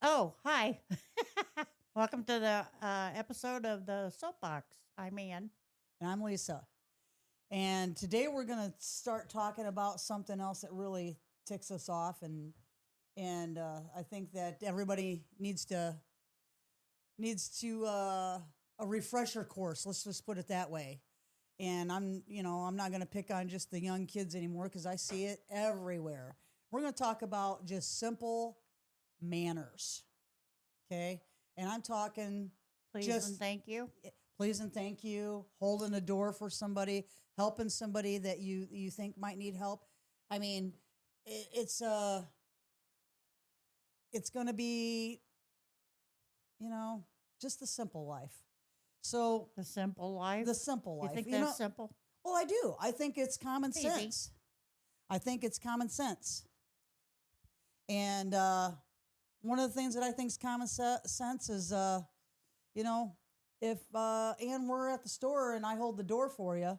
Oh, hi. Welcome to the episode of the Soapbox. I'm Ann. And I'm Lisa. And today we're going to start talking about something else that really ticks us off, and I think that everybody needs to a refresher course. Let's just put it that way. And I'm not going to pick on just the young kids anymore because I see it everywhere. We're going to talk about just simple manners. Okay? And I'm talking Please just and thank you. please and thank you, holding a door for somebody, helping somebody that you think might need help. I mean, it's going to be, just the simple life. So The simple life. the simple You life. think that's simple? Well, I do. I think it's common It's easy. sense. I think it's common sense. And one of the things that I think is common sense is, if Ann were at the store and I hold the door for you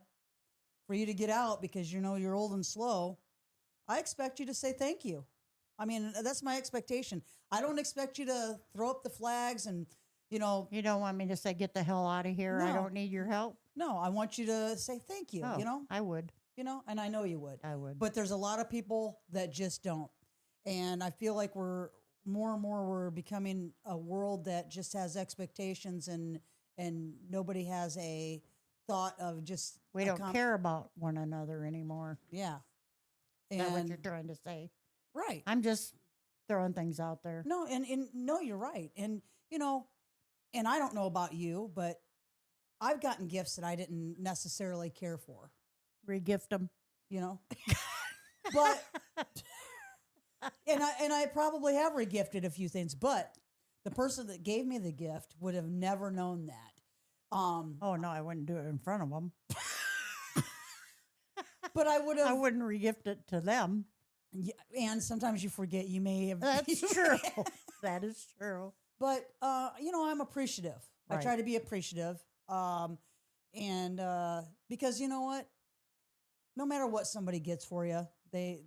to get out because you're old and slow, I expect you to say thank you. I mean, that's my expectation. I don't expect you to throw up the flags and, You don't want me to say, get the hell out of here. I No. don't need your help. no, I want you to say thank you, Oh, I would. and I know you would. I would. But there's a lot of people that just don't. And I feel like we're more and more we're becoming a world that just has expectations and nobody has a thought of just We don't care about one another anymore. Yeah. Is that what And you're trying to say? right. I'm just throwing things out there. No, and no, you're right. And and I don't know about you, but I've gotten gifts that I didn't necessarily care for, Regift them. you know. But and I probably have regifted a few things, but the person that gave me the gift would have never known that. Oh, no, I wouldn't do it in front of them. But I would I have. wouldn't regift it to them. And sometimes you forget you may have. That's true. That is true. But I'm appreciative. I try Right. to be appreciative. And because you know what, no matter what somebody gets for you, they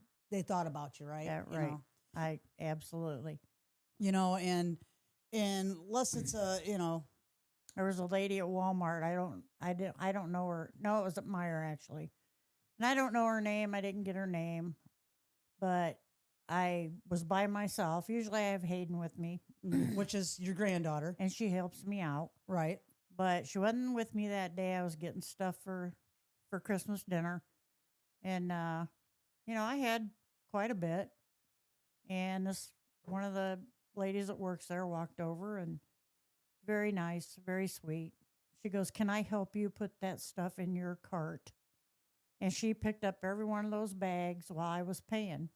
thought about you, right? Yeah, You right. know? I absolutely. And unless it's There was a lady at Walmart. I don't know her. No, it was at Meyer actually. And I don't know her name. I didn't get her name. But I was by myself. Usually I have Hayden with me which is your granddaughter, and she helps me out. right? But she wasn't with me that day. I was getting stuff for Christmas dinner. And I had quite a bit. And this one of the ladies that works there walked over and very nice, very sweet. She goes, "Can I help you put that stuff in your cart?" And she picked up every one of those bags while I was paying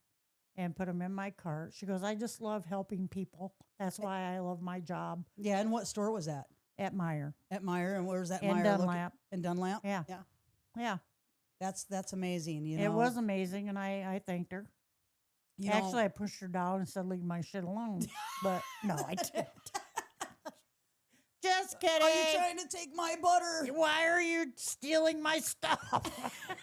and put them in my cart. She goes, "I just love helping people. That's why I love my job." Yeah. And what store was that? At Meyer. At Meyer. And where's that In Meyer? Dunlap. In Dunlap. Yeah. Yeah. Yeah. That's amazing. It was amazing, and I thanked her. Actually, I pushed her down and said, "Leave my shit alone." But no, I didn't. Just kidding. Are you trying to take my butter? Why are you stealing my stuff?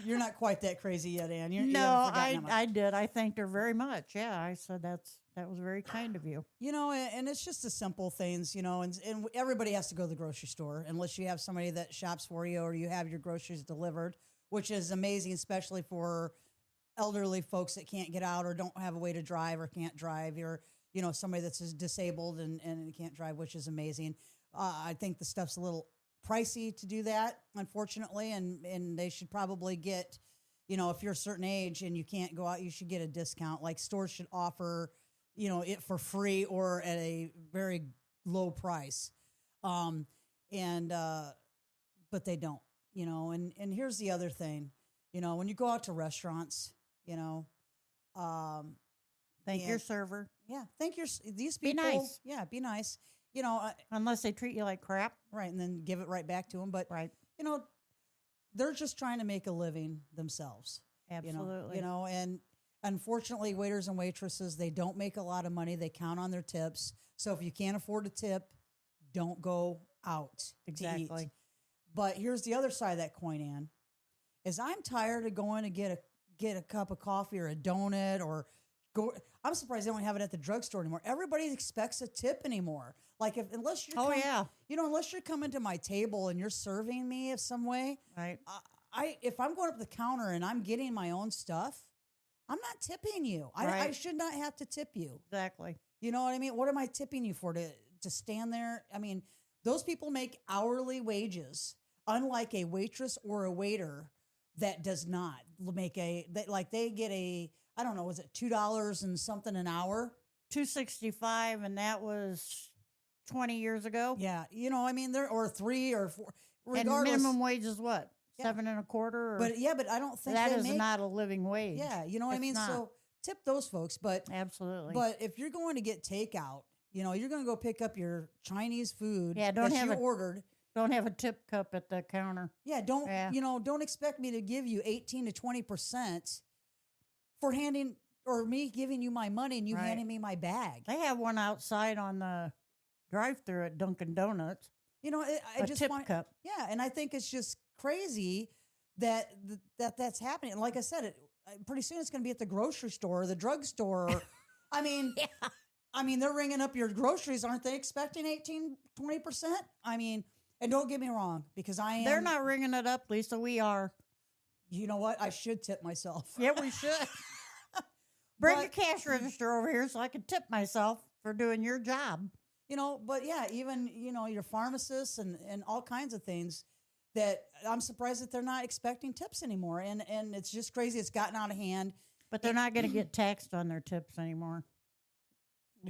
You're not quite that crazy yet, Ann. You No, haven't forgotten how much. I did. I thanked her very much. Yeah, I said that was very kind of you. And it's just the simple things, and everybody has to go to the grocery store unless you have somebody that shops for you or you have your groceries delivered, which is amazing, especially for elderly folks that can't get out or don't have a way to drive or can't drive, or, somebody that's disabled and can't drive, which is amazing. I think the stuff's a little pricey to do that, unfortunately, and they should probably get, if you're a certain age and you can't go out, you should get a discount. Like stores should offer, it for free or at a very low price. But they don't, and here's the other thing, when you go out to restaurants, Thank Yeah. your server, yeah, these Be people. nice. Yeah, be nice. unless they treat you like crap. Right, and then give it right back to them. But Right. they're just trying to make a living themselves. Absolutely. And unfortunately, waiters and waitresses, they don't make a lot of money. They count on their tips. So if you can't afford a tip, don't go out to Exactly. eat. But here's the other side of that coin, Ann, is I'm tired of going to get a cup of coffee or a donut or I'm surprised they don't have it at the drugstore anymore. Everybody expects a tip anymore. Like unless you're unless you're coming to my table and you're serving me of some way, Right. if I'm going up the counter and I'm getting my own stuff, I'm not tipping you. I Right. should not have to tip you. Exactly. You know what I mean? What am I tipping you for? To stand there? I mean, those people make hourly wages, unlike a waitress or a waiter that does not make they get a, I don't know, is it $2 and something an hour? $2.65, and that was 20 years ago. Yeah, you know, I mean, or 3 or 4, And regardless. minimum wage is what? Yeah. 7.25. Or, But I don't think that they is make, not a living wage. Yeah, you know what I It's mean. not. So tip those folks, but Absolutely. But if you're going to get takeout, you know, you're going to go pick up your Chinese food Yeah, don't that have you a- ordered. Don't have a tip cup at the counter. Yeah, don't expect me to give you 18 to 20% for handing or me giving you my money and you Right. handing me my bag. They have one outside on the drive-through at Dunkin' Donuts. You know, I A just tip find, cup. yeah, and I think it's just crazy that's happening. And like I said, pretty soon it's going to be at the grocery store, or the drugstore. I mean, I mean, they're ringing up your groceries, aren't they? Expecting 18, 20%. I mean, and don't get me wrong, because They're not ringing it up, Lisa. We are. You know what? I should tip myself. Yeah, we should. Bring But- your cash register over here so I can tip myself for doing your job. You know, but yeah, even, you know, your pharmacists and all kinds of things that I'm surprised that they're not expecting tips anymore. And it's just crazy. It's gotten out of hand. But they're not going to get taxed on their tips anymore.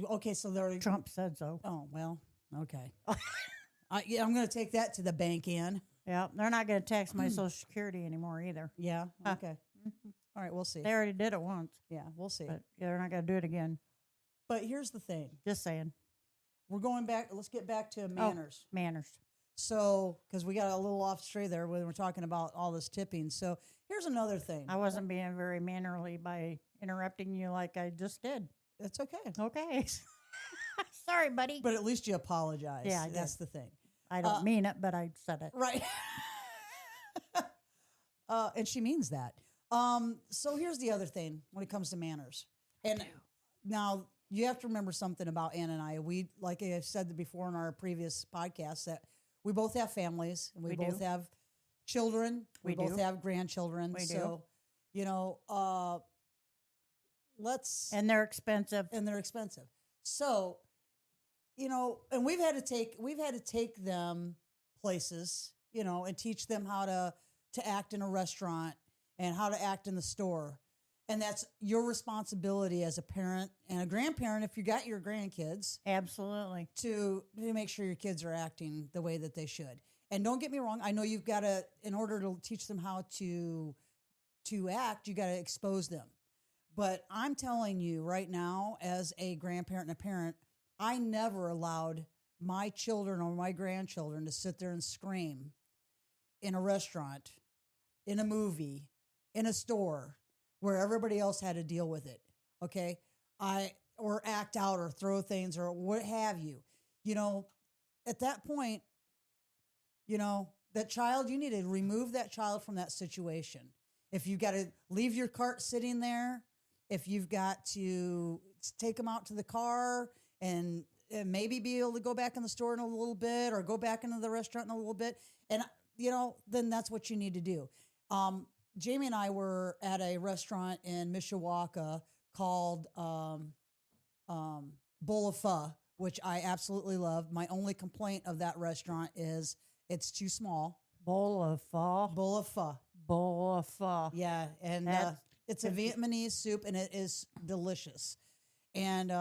Okay, so they're, Trump said so. oh, well, okay. Yeah, I'm going to take that to the bank, Ann. Yeah, they're not going to tax my Social Security anymore either. Yeah, Huh. okay. All right, we'll see. They already did it once, Yeah, we'll see. but they're not going to do it again. But here's the thing. Just saying. We're going back. Let's get back to manners. Manners. So, because we got a little off stray there when we're talking about all this tipping. So here's another thing. I wasn't being very mannerly by interrupting you like I just did. It's okay. Okay. Sorry, buddy. But at least you apologize. Yeah, I did. That's the thing. I don't mean it, but I said it. Right. And she means that. So here's the other thing when it comes to manners. And now you have to remember something about Ann and I. We, like I've said before in our previous podcasts, that we both have families and we We both do. have children. We We both do. have grandchildren. We do. So, you know, And they're expensive. and they're expensive. So, you know, and we've had to take them places, you know, and teach them how to act in a restaurant and how to act in the store. And that's your responsibility as a parent and a grandparent, if you got your grandkids, Absolutely. to make sure your kids are acting the way that they should. And don't get me wrong, I know you've got to, in order to teach them how to act, you got to expose them. But I'm telling you right now, as a grandparent and a parent, I never allowed my children or my grandchildren to sit there and scream in a restaurant, in a movie, in a store, where everybody else had to deal with it. Okay. Or act out or throw things or what have you. You know, at that point, you know, that child, you need to remove that child from that situation. If you've got to leave your cart sitting there, if you've got to take them out to the car and maybe be able to go back in the store in a little bit or go back into the restaurant in a little bit. And, you know, then that's what you need to do. Jamie and I were at a restaurant in Mishawaka called Bowl of Pho, which I absolutely love. My only complaint of that restaurant is it's too small. Bowl of pho. Bowl of Pho. Bowl of pho. Yeah, and That's- it's a Vietnamese soup, and it is delicious. And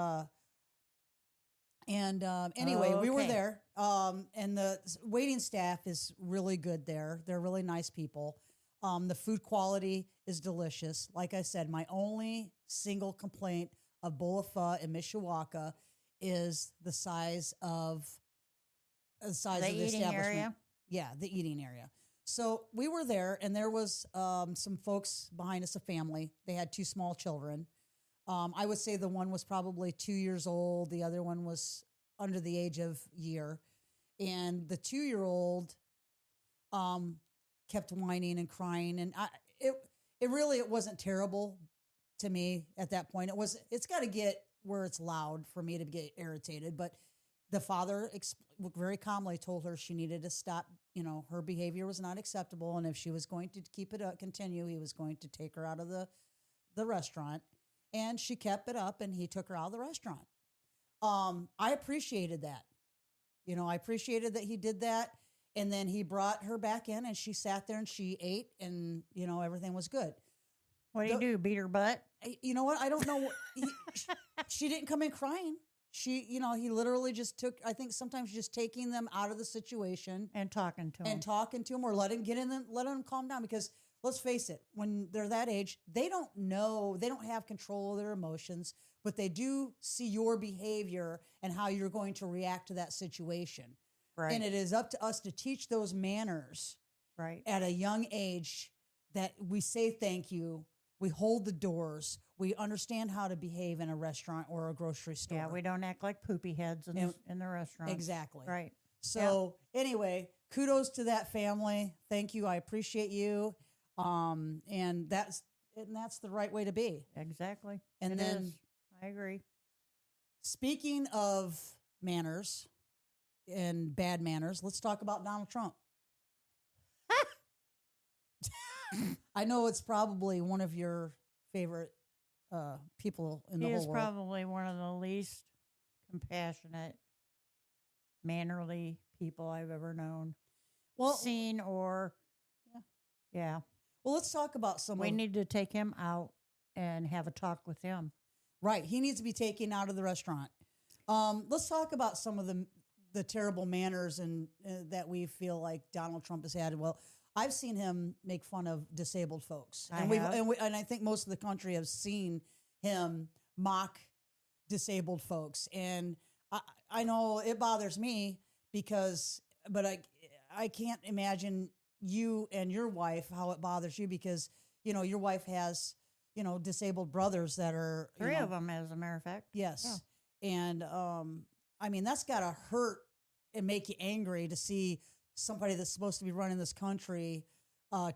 anyway, we were Okay. there, and the waiting staff is really good there. They're really nice people. The food quality is delicious. Like I said, my only single complaint of Bowl of Pho in Mishawaka is the size of The the eating establishment. area. Yeah, the eating area. So we were there, and there was some folks behind us, a family. They had 2 small children. I would say the one was probably 2 years old. The other one was under the age of year. And the 2-year-old kept whining and crying. And it wasn't terrible, to me at that point. It's got to get where it's loud for me to get irritated. But the father very calmly told her she needed to stop. You know, her behavior was not acceptable, and if she was going to keep it up, continue, he was going to take her out of the restaurant. And she kept it up, and he took her out of the restaurant. I appreciated that. You know, I appreciated that he did that. And then he brought her back in, and she sat there and she ate, and, you know, everything was good. What do you do? Beat her butt? You know what? I don't know. She didn't come in crying. He literally just took, I think sometimes just taking them out of the situation And talking to him. and talking to them, or let them calm down. Because let's face it, when they're that age, they don't know, they don't have control of their emotions, but they do see your behavior and how you're going to react to that situation. Right. And it is up to us to teach those manners Right. at a young age, that we say thank you, we hold the doors, we understand how to behave in a restaurant or a grocery store. Yeah, we don't act like poopy heads in the restaurant. Exactly. Right. So anyway, kudos to that family. Thank you. I appreciate you. And that's the right way to be. Exactly. And It then is. I agree. speaking of manners and bad manners, let's talk about Donald Trump. I know it's probably one of your favorite people in the He whole is world. probably one of the least compassionate, mannerly people I've ever known, Well, seen, or yeah. well, let's talk about some We of need to take him out and have a talk with him. right. He needs to be taken out of the restaurant. Let's talk about some of the terrible manners and that we feel like Donald Trump has had. Well, I've seen him make fun of disabled folks, I and have. and I think most of the country have seen him mock disabled folks. And I know it bothers me but I can't imagine you and your wife how it bothers you, because you know your wife has disabled brothers that are Three of them, as a matter of fact. Yes. And I mean, that's got to hurt and make you angry to see somebody that's supposed to be running this country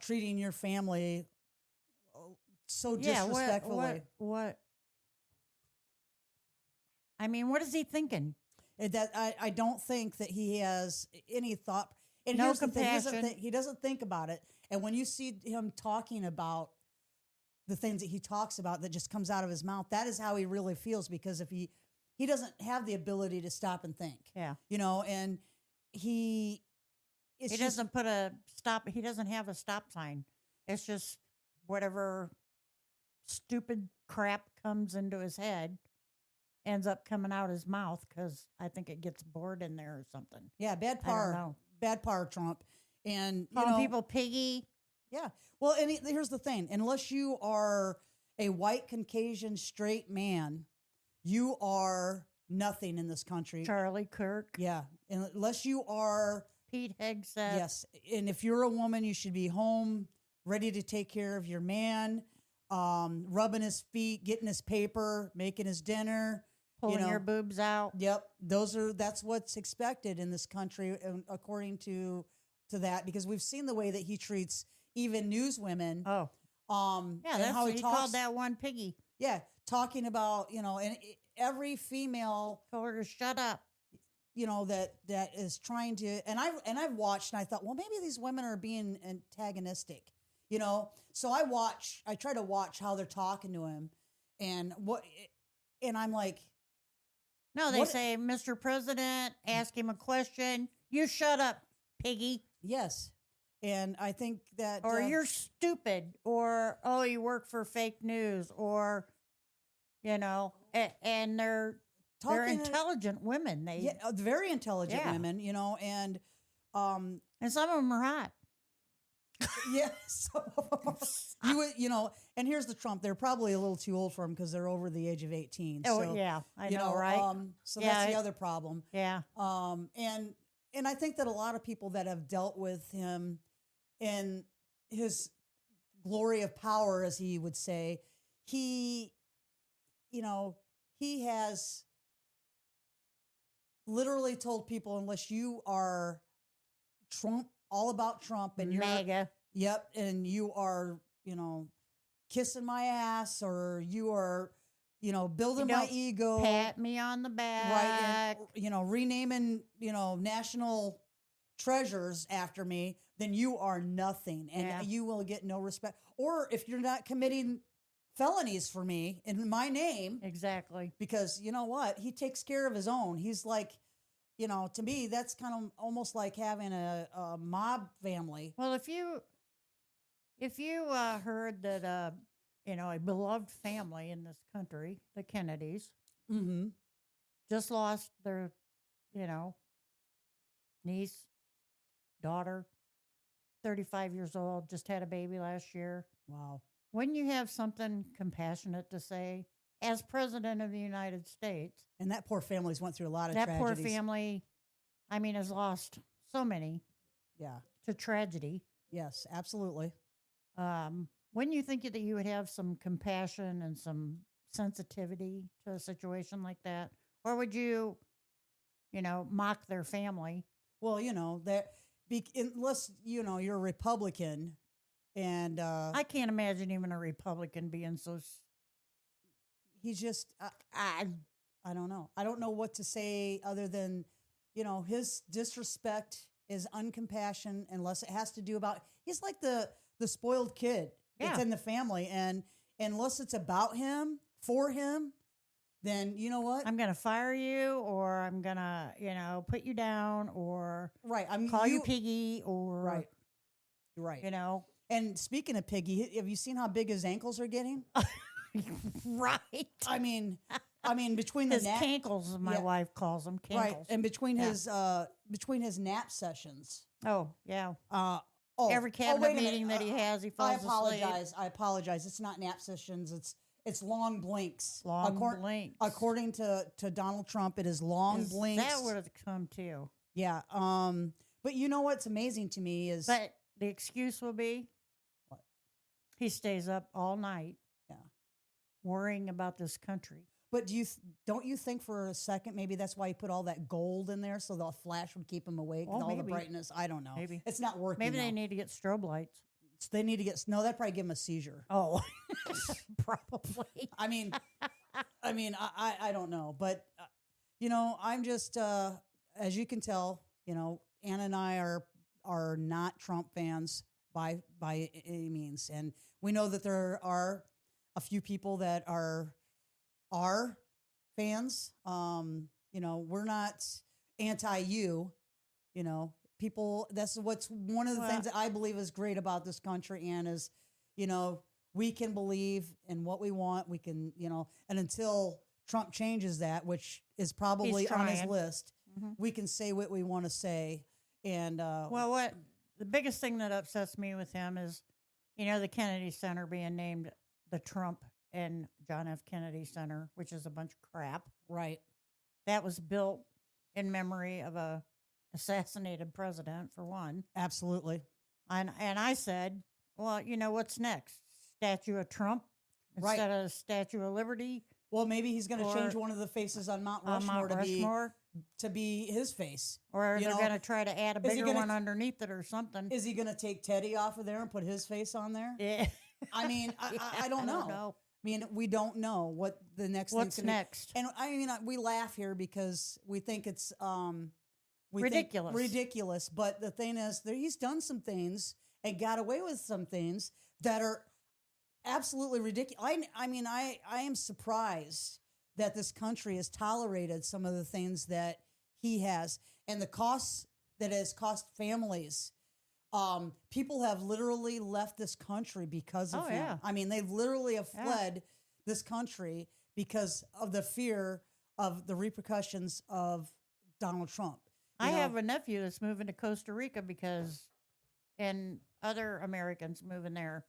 treating your family so Yeah. disrespectfully. What? I mean, what is he thinking? I don't think that he has any thought. And No here's the thing, compassion. he doesn't think about it. And when you see him talking about the things that he talks about that just comes out of his mouth, that is how he really feels, because if he doesn't have the ability to stop and think, Yeah. and he doesn't put a stop. He doesn't have a stop sign. It's just whatever stupid crap comes into his head ends up coming out his mouth, because I think it gets bored in there or something. yeah, bad I don't par, know. bad par Trump. And Calling people piggy. yeah. Well, and here's the thing: unless you are a white Caucasian straight man, you are nothing in this country. Charlie Kirk. Yeah, unless you are. Pete Hegseth. Yes, and if you're a woman, you should be home, ready to take care of your man, rubbing his feet, getting his paper, making his dinner, Pulling your boobs out. Yep, that's what's expected in this country, according to that, because we've seen the way that he treats even newswomen. Oh, yeah, and that's how he talks, called that one piggy. Yeah, talking about and every female Told her to shut up. that is trying to, and I've watched, and I thought, well, maybe these women are being antagonistic, so I try to watch how they're talking to him, and I'm like, No, they say, Mr. President, ask him a question. You shut up, piggy. yes, and I think that, Or you're stupid. Or, oh, you work for fake news. Or, and they're intelligent women. Very intelligent Yeah. women, and And some of them are hot. yes, you would, and here's the Trump. They're probably a little too old for him because they're over the age of 18. Oh, so, yeah, I know, right? So Yeah, that's the other problem. Yeah. And I think that a lot of people that have dealt with him in his glory of power, as he would say, he has literally told people, unless you are Trump, all about Trump, and you're MAGA. Yep, and you are, kissing my ass or you are, building my don't ego. Pat me on the Right. back. And, renaming, national treasures after me, then you are nothing and Yeah. you will get no respect. Or if you're not committing felonies for me in my name, Exactly. because you know what? He takes care of his own. He's like, to me, that's kind of almost like having a mob family. Well, if you heard that a beloved family in this country, the Kennedys, Mm-hmm. just lost their, you know, niece, daughter, 35 years old, just had a baby last year. Wow. Wouldn't you have something compassionate to say as president of the United States? And that poor family's went through a lot of That tragedies. poor family, has lost so many Yeah. to tragedy. Yes, absolutely. Wouldn't you think that you would have some compassion and some sensitivity to a situation like that? Or would you, mock their family? Well, unless, you're a Republican and I can't imagine even a Republican being so. he's just, I don't know. I don't know what to say other than, his disrespect is uncompassionate unless it has to do about, he's like the spoiled kid that's Yeah. in the family. And unless it's about him, for him, then you know what? I'm going to fire you, or I'm going to, put you down, or Right. call you Piggy, or, Right. Right. And speaking of Piggy, have you seen how big his ankles are getting? right. I mean, between the His cankles, my Yeah. wife calls them cankles. right, and between Yeah. his nap sessions. Oh, yeah. Wait Every a cabinet minute. meeting that he has, he I falls asleep. apologize. It's not nap sessions. It's long blinks. Long blinks. According to Donald Trump, it is long blinks. That would have come too. Yeah. But you know what's amazing to me is But the excuse will be What? he stays up all night. Yeah. Worrying about this country. But don't you think for a second maybe that's why he put all that gold in there so the flash would keep him awake with Oh, all the maybe. brightness? I don't know. Maybe. It's not working. Maybe they though. need to get strobe lights. They need to get that'd probably give him a seizure. Oh, probably. I mean, I don't know, but I'm just as you can tell, Anna and I are not Trump fans by any means, and we know that there are a few people that are fans. We're not anti you, people. That's what's one of the things that I believe is great about this country, and is, we can believe in what we want. We can, and until Trump changes that, which is probably on his trying. list, Mhm. we can say what we want to say. And Well, what the biggest thing that upsets me with him is, the Kennedy Center being named the Trump and John F. Kennedy Center, which is a bunch of crap. right, That was built in memory of a assassinated president, for one. absolutely, And I said, well, what's next? Statue of Trump Right. instead of Statue of Liberty well, maybe he's going to Or- change one of the faces on Mount on Rushmore, Mount Rushmore, to be his face. or you they're know, going to try to add a is he bigger gonna- one underneath it or something. Is he going to take Teddy off of there and put his face on there? Yeah. I mean, I don't know. I mean, we don't know what the next What's thing's gonna be. next? And we laugh here because we think it's Ridiculous. ridiculous. But the thing is, he's done some things and got away with some things that are absolutely ridiculous. I am surprised that this country has tolerated some of the things that he has, and the costs that it has cost families. People have literally left this country because of Oh, him. yeah. I mean, they literally have Yeah. fled this country because of the fear of the repercussions of Donald Trump. I have a nephew that's moving to Costa Rica and other Americans moving there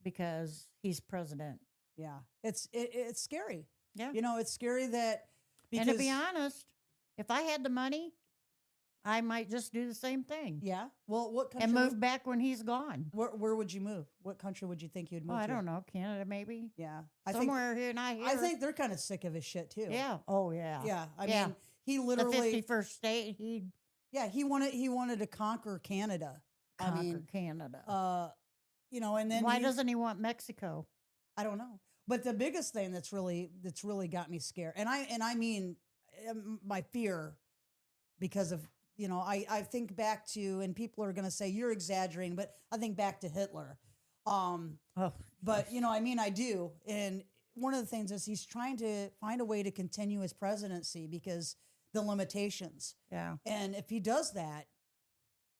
because he's president. Yeah, it's scary. Yeah. It's scary that because And to be honest, if I had the money, I might just do the same thing yeah. Well, what country? and move back when he's gone. Where would you move? What country would you think you'd move? Oh, I to? don't know, Canada maybe. Yeah, Somewhere here, not here. I think they're kind of sick of his shit too. Yeah. Oh, yeah. Yeah. I Yeah. mean, he The literally. 51st state, he'd He wanted to conquer Canada. conquer Canada. And then Why doesn't he want Mexico? I don't know. But the biggest thing that's really got me scared, and I mean my fear, because of, you know, I think back to, and people are going to say you're exaggerating, but I think back to Hitler. Oh, But you know, I mean, I do. And one of the things is he's trying to find a way to continue his presidency because the limitations. yeah. And if he does that,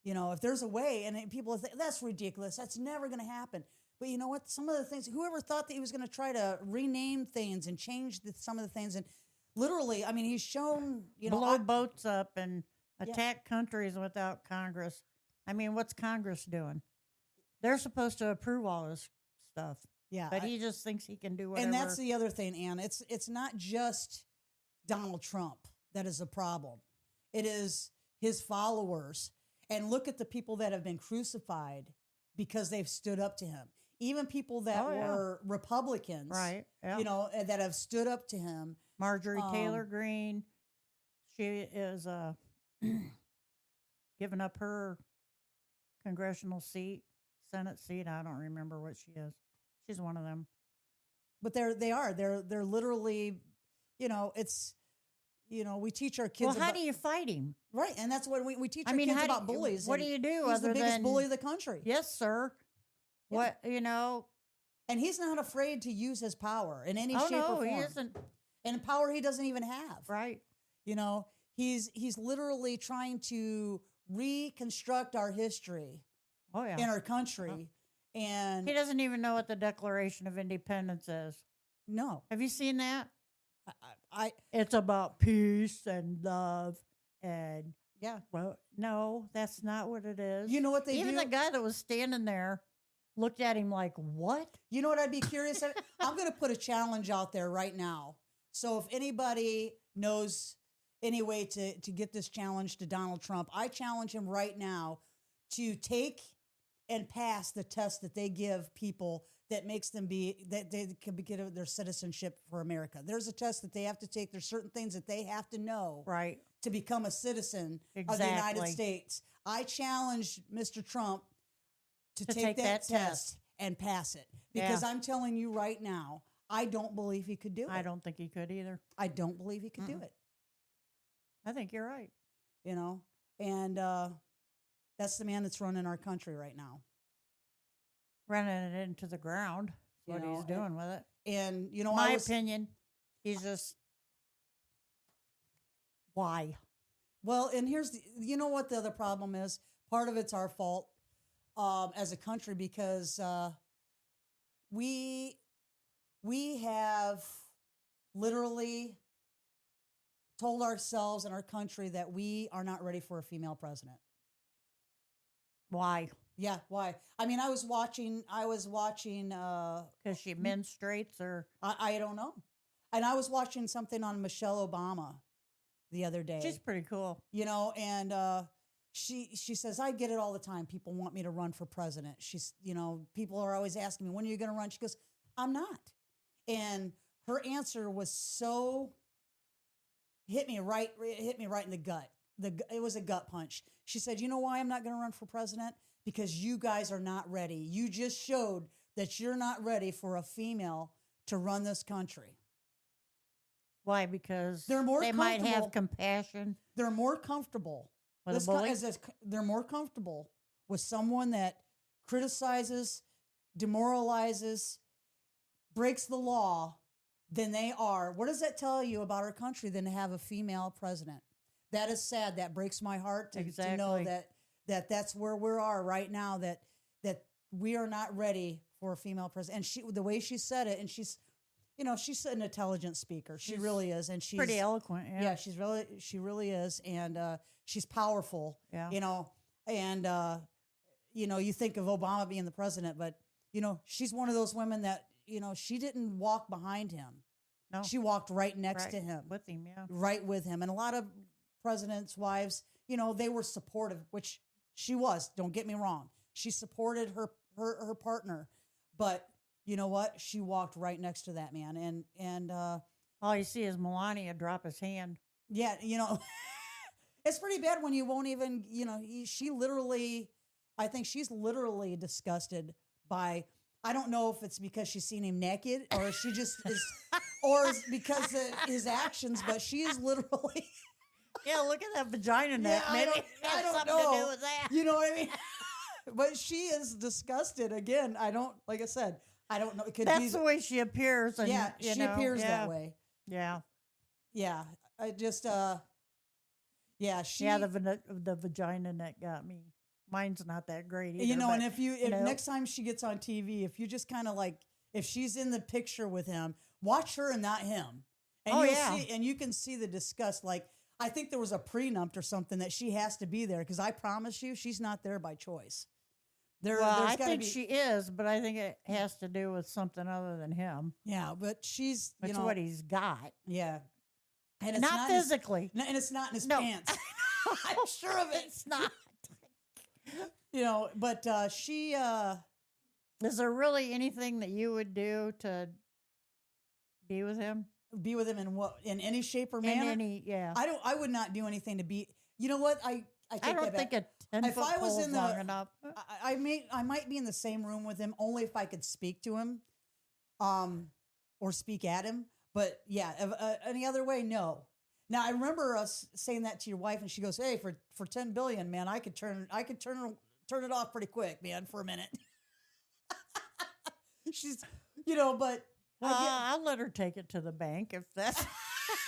you know, if there's a way, and people think that's ridiculous, that's never going to happen. But you know what? Some of the things, whoever thought that he was going to try to rename things and change some of the things, and literally, I mean, he's shown, you know, Blow boats up and attack countries without Congress. I mean, what's Congress doing? They're supposed to approve all this stuff. yeah, But he just thinks he can do whatever. and that's the other thing, Ann. It's not just Donald Trump that is a problem. It is his followers. And look at the people that have been crucified because they've stood up to him. Even people that were Republicans, right. Yeah. you know, that have stood up to him. Marjorie Taylor Greene, she is giving up her congressional seat, Senate seat. I don't remember what she is. She's one of them. But they're literally, you know, it's, you know, we teach our kids. Well, how do you fight him? Right, and that's what we teach our kids about bullies. What do you do? He's other the biggest than bully of the country. Yes, sir. Yeah. What, you know? And he's not afraid to use his power in any shape or form. He isn't. And power he doesn't even have. Right. You know, he's literally trying to reconstruct our history in our country. And he doesn't even know what the Declaration of Independence is. No. Have you seen that? I It's about peace and love and yeah. well, no, that's not what it is. You know what they Even do? the guy that was standing there looked at him like, what? You know what I'd be curious at? I'm going to put a challenge out there right now. So if anybody knows any way to get this challenge to Donald Trump, I challenge him right now to take and pass the test that they give people that makes them that they can get their citizenship for America. There's a test that they have to take. There's certain things that they have to know Right. to become a citizen of the Exactly. United States. I challenge Mr. Trump to take take that that test and pass it. Because I'm telling you right now, I don't believe he could do it. I don't think he could either. I don't believe he could do it. I think you're right. You know, and that's the man that's running our country right now. Running it into the ground. That's You what know, he's doing with it. And you know, My opinion, he's just why? Well, and you know what the other problem is? Part of it's our fault as a country because we have literally told ourselves and our country that we are not ready for a female president. Why? Yeah, why? I mean, I was watching Because she menstruates or I don't know. And I was watching something on Michelle Obama the other day. she's pretty cool. You know, and she says, I get it all the time. People want me to run for president. You know, people are always asking me, when are you going to run? She goes, I'm not. And her answer was so hit me right in the gut. It was a gut punch. She said, you know why I'm not going to run for president? Because you guys are not ready. You just showed that you're not ready for a female to run this country. Why? Because They're more they might comfortable. have compassion They're more comfortable. with a bully. They're more comfortable with someone that criticizes, demoralizes, breaks the law than they are. What does that tell you about our country than to have a female president? That is sad. That breaks my heart to know Exactly. that that's where we are right now, that we are not ready for a female president. And the way she said it, and she's an intelligent speaker. She really is. And she's Pretty eloquent. Yeah. she really is. And she's powerful. Yeah. You know, and you think of Obama being the president, but she's one of those women that, she didn't walk behind him. No. She walked right next Right to him. with him. Yeah. Right with him. And a lot of presidents' wives, they were supportive, which she was. Don't get me wrong. She supported her partner. But you know what? She walked right next to that man. And All you see is Melania drop his hand. yeah, it's pretty bad when you won't even, I think she's literally disgusted by I don't know if it's because she's seen him naked or she just is, or it's because of his actions, but she is literally, Yeah, look at that vagina neck. I Maybe don't- it I has don't something to know. do with that. you know what I mean? But she is disgusted. Again, I don't, like I said, I don't know. It could be, That's the way she appears. And, yeah, you she know, appears yeah, that way. Yeah. Yeah. I just, yeah, she, Yeah, the vagina neck got me. Mine's not that great either. you know, but, and if know. next time she gets on TV, if you just kind of like, if she's in the picture with him, watch her and not him. And Oh, you'll yeah. see, and you can see the disgust. Like, I think there was a prenup or something that she has to be there because I promise you, she's not there by choice. Well, there's I gotta think be, she is, but I think it has to do with something other than him. yeah, but she's, you It's know, what he's got. yeah. And it's Not in his- physically. and it's not in his No. pants. I'm sure of it. It's not. You know, but she, Is there really anything that you would do to be with him? be with him in what, in any shape or In manner. any, yeah. I would not do anything to be. You know what? I take I don't that think back. a 10 If foot I was pole is in long the- enough. I might be in the same room with him only if I could speak to him, or speak at him. But yeah, any other way, no. Now I remember us saying that to your wife, and she goes, "Hey, for 10 billion, man, I could turn it off pretty quick, man, for a minute." She's, you know, but I Well, get- I'll let her take it to the bank if that's what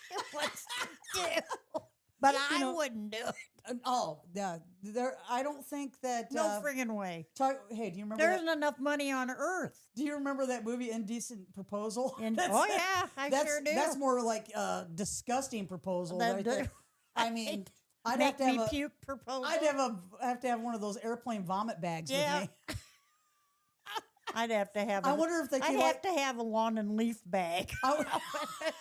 she wants to do. But I know, wouldn't do it. oh yeah, there. I don't think that. No friggin' way. Hey, do you remember? There that? isn't enough money on earth. Do you remember that movie, Indecent Proposal? And, That's- oh, yeah, I that's, sure do. That's more like a disgusting proposal That- right that- there. I mean, I'd Make have to me have puke proposal. I'd have to have one of those airplane vomit bags Yeah. with me. I'd have to have. I wonder if they I'd could have to have a lawn and leaf bag. I, There's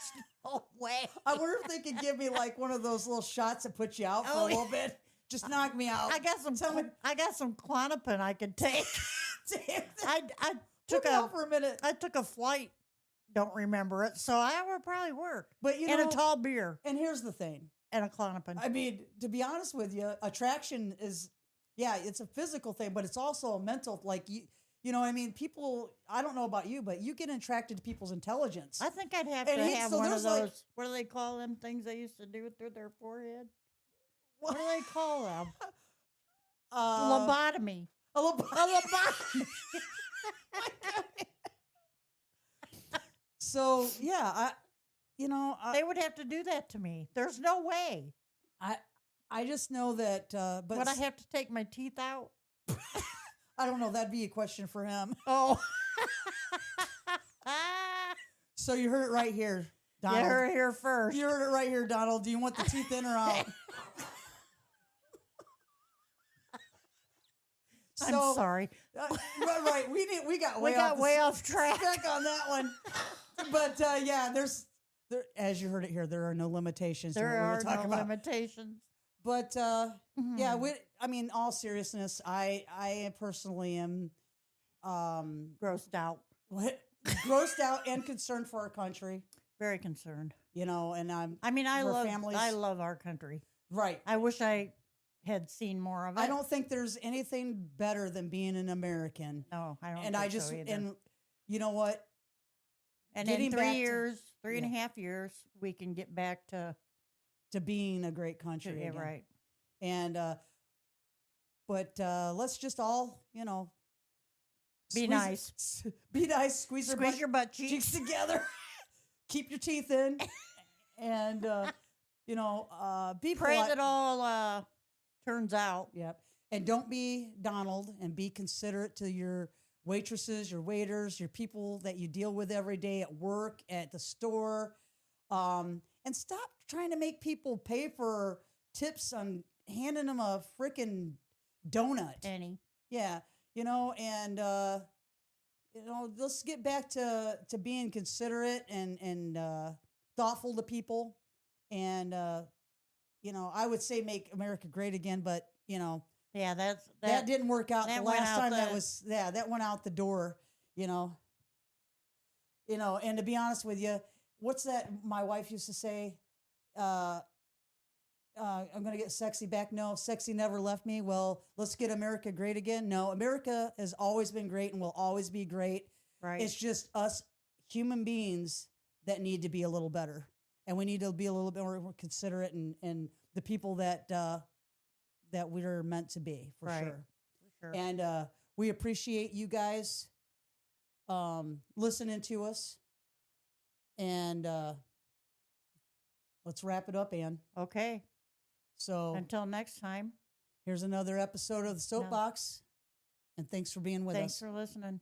no way. I wonder if they could give me like one of those little shots that put you out for Oh, a little bit. Just knock me out. I got some. Tell me- I got some Klonopin I could take. Damn, I put took me a out for a minute. I took a flight. Don't remember it, so I would probably work. But you And know, a tall beer and here's the thing. and a Klonopin. I mean, to be honest with you, attraction is, yeah, it's a physical thing, but it's also a mental, like, you know what I mean? People, I don't know about you, but you get attracted to people's intelligence. I think I'd have And to he- have so one of there's, those. like- What do they call them things they used to do through their forehead? What do they call them? Lobotomy. a lobo- A lobotomy. So, yeah, They would have to do that to me. There's no way. I just know that, but Would I have to take my teeth out? I don't know. That'd be a question for him. Oh. So you heard it right here, Donald. Get her here first. You heard it right here, Donald. Do you want the teeth in or out? I'm sorry. Right. We got We way got off way off track. track on that one. But yeah, there, as you heard it here, there are no limitations. to There what we're are gonna talk no about. limitations. But yeah, Mhm. I mean, all seriousness, I personally am Grossed out. grossed out and concerned for our country. Very concerned. You know, and I'm I mean, For families. I love our country. right. I wish I had seen more of it. I don't think there's anything better than being an American. No, I don't. And think I just so either. and you know what? And getting in back 3 to- years, three and a yeah. half years, we can get back to To being a great country. yeah, again. right. And but let's just all, you know, Be nice. Be nice. Squeeze Squeeze your butt cheeks. cheeks together. Keep your teeth in, and you know, be Pray polite. that all turns out. Yep. And don't be Donald, and be considerate to your waitresses, your waiters, your people that you deal with every day at work, at the store. And stop trying to make people pay for tips on handing them a freaking donut. Any. Yeah. You know, and you know, let's get back to being considerate and thoughtful to people. And you know, I would say make America great again, but you know, Yeah, that didn't work out that the went last out time. the- That went out the door. You know, and to be honest with you, what's that? My wife used to say, I'm going to get sexy back. No, sexy never left me. Well, let's get America great again. No, America has always been great and will always be great. Right. It's just us human beings that need to be a little better. And we need to be a little bit more considerate and the people that we're meant to be, for Right. sure. For sure. And we appreciate you guys listening to us. And let's wrap it up, Ann. Okay. So Until next time. here's another episode of the Soapbox. And thanks for being with Thanks us. for listening.